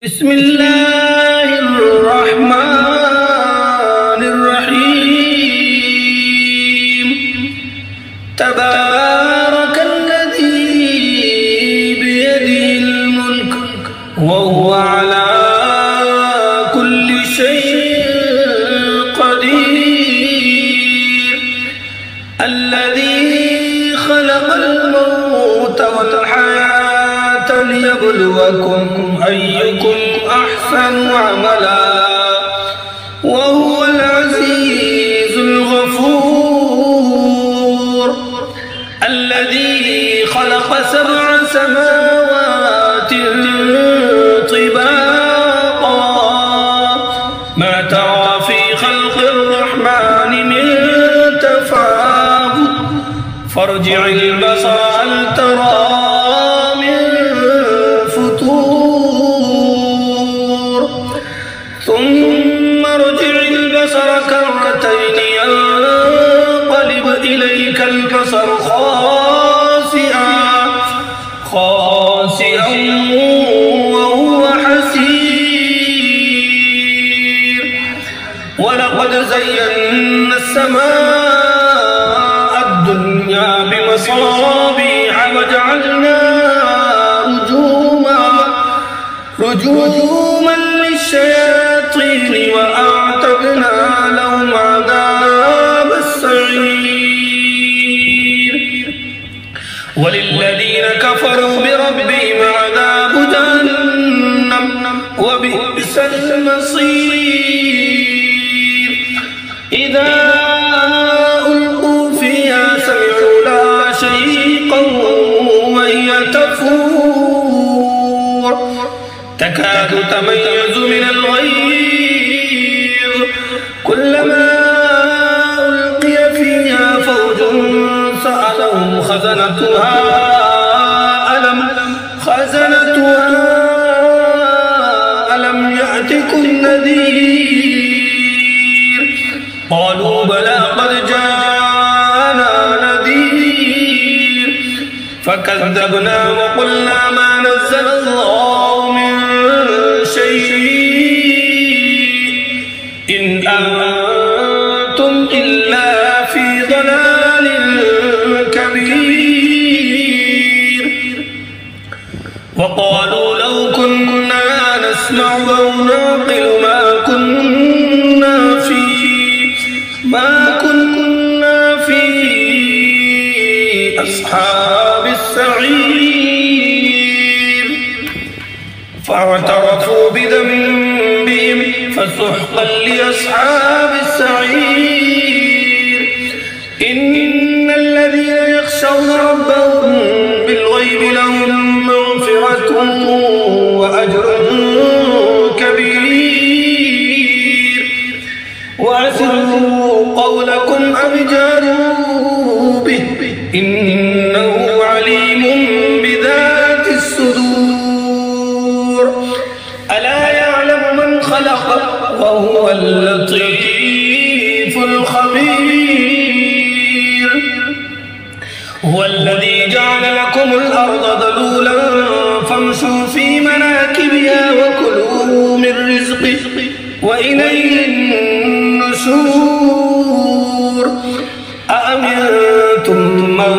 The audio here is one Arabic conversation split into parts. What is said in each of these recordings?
بسم الله الرحمن الرحيم. تبارك الذي بيده الملك وهو على كل شيء قدير. الذي خلق الموت والحياة ليبلوكم أيكم أحسن عملا وهو العزيز الغفور. الذي خلق 7 سماوات طباقا ما ترى في خلق الرحمن من تفاوت فارجع البصر هل ترى ثم ارجع البصر كرتين ينقلب إليك البصر خاسئا وهو حسير. ولقد زينا السماء الدنيا بمصابيح وجعلناها رجوما للشياطين وأعتدنا لهم عذاب السعير. وللذين كفروا بربهم عذاب جهنم وبئس المصير. إذا ألقوا فيها سمعوا لها شهيقا وهي تفور تكاد تميز من الغيظ كلما ألقي فيها فوج سألهم خزنتها ألم يأتكم نذير قالوا بلى قد جاءنا نذير فكذبنا وقلنا ما نزل الله من شيء إن أنتم إلا في ضلال كبير. وقالوا لو كنا نسمع أو نعقل ما كنا في أصحاب السعير. فاعترفوا بذنبهم فسحقا لأصحاب السعير. إن الذين يخشون ربهم بالغيب لهم مغفرة وأجر كبير. وأسروا قولكم أو جاروا به إنه عليم بذات الصدور. ألا يعلم من خلق وهو اللطيف الخبير. هو الذي جعل لكم الأرض ذلولا فامشوا في مناكبها وكلوا من رزقه وإليه النشور. أأمنتم من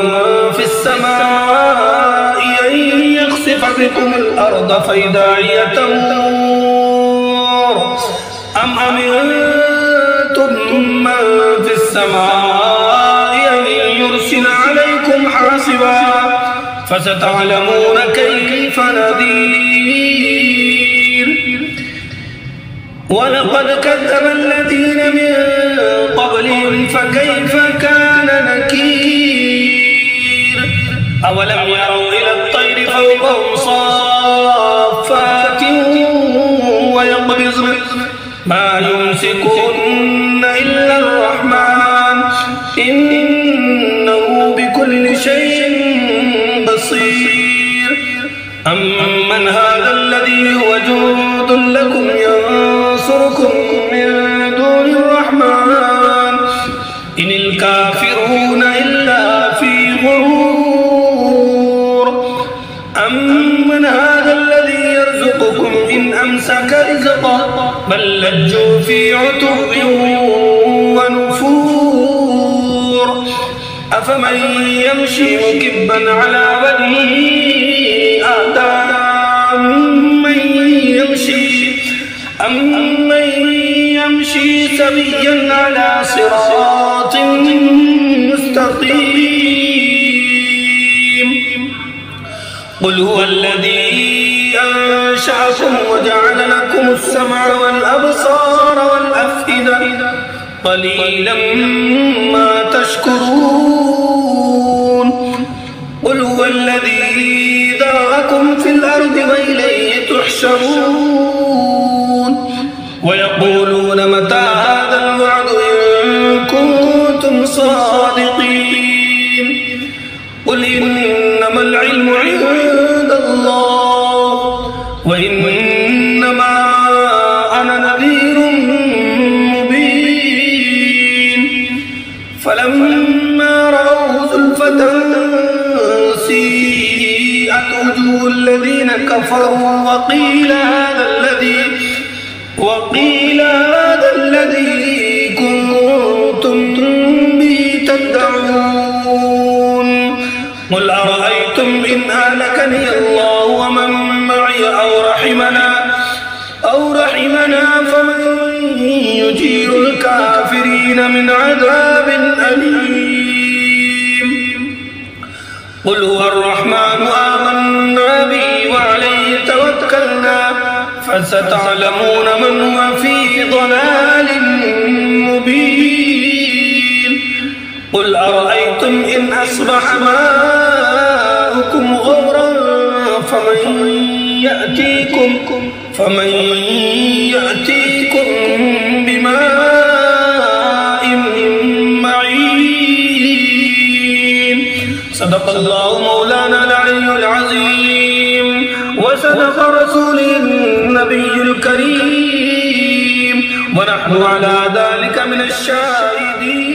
في السماء أن يخسف بكم الأرض فإذا هي تمور أم أمنتم من في السماء أن يرسل عليكم حاصبا فستعلمون كيف نذير. ولقد كذب الذين من قبلهم فكيف كان نكير. أولم يروا إلى الطير فوقهم صافات ويقبضن ما يمسكون إلا الرحمن إنه بكل شيء بصير. أمن هذا الذي هو جند لكم ينصركم من دون الرحمن إن الكافرون إلا في غرور. أمن هذا الذي يرزقكم إن أمسك رزقه بل لجوا في عتو ونفور أفمن يمشي مكبا على وجهه أهدى أمن يمشي سويا على صراط مستقيم قل هو الذي أنشأكم وجعل لكم السمع والأبصار والأفئدة قليلا ما تشكرون قل هو الذي ذرأكم في الأرض وإليه تحشرون ويقولون متى هذا الوعد إن كنتم صادقين قل إنما العلم عند الله وإنما أنا نذير مبين فلما رأوا زلفة سيئت وجوه الذين كفروا وقيل هذا الذي كنتم به تدعون قل أرأيتم إن أهلكني الله ومن معي أو رحمنا فمن يجير الكافرين من عذاب أليم قل هو الرحمن آمنا به وعليه توكلنا فستعلمون من هو في ضلال مبين قل أرأيتم إن أصبح ماؤكم غورا فمن يأتيكم بماء معين صدق الله مولانا العلي العظيم وصدق رسوله النبي الكريم ونحن على ذلك من الشاهدين.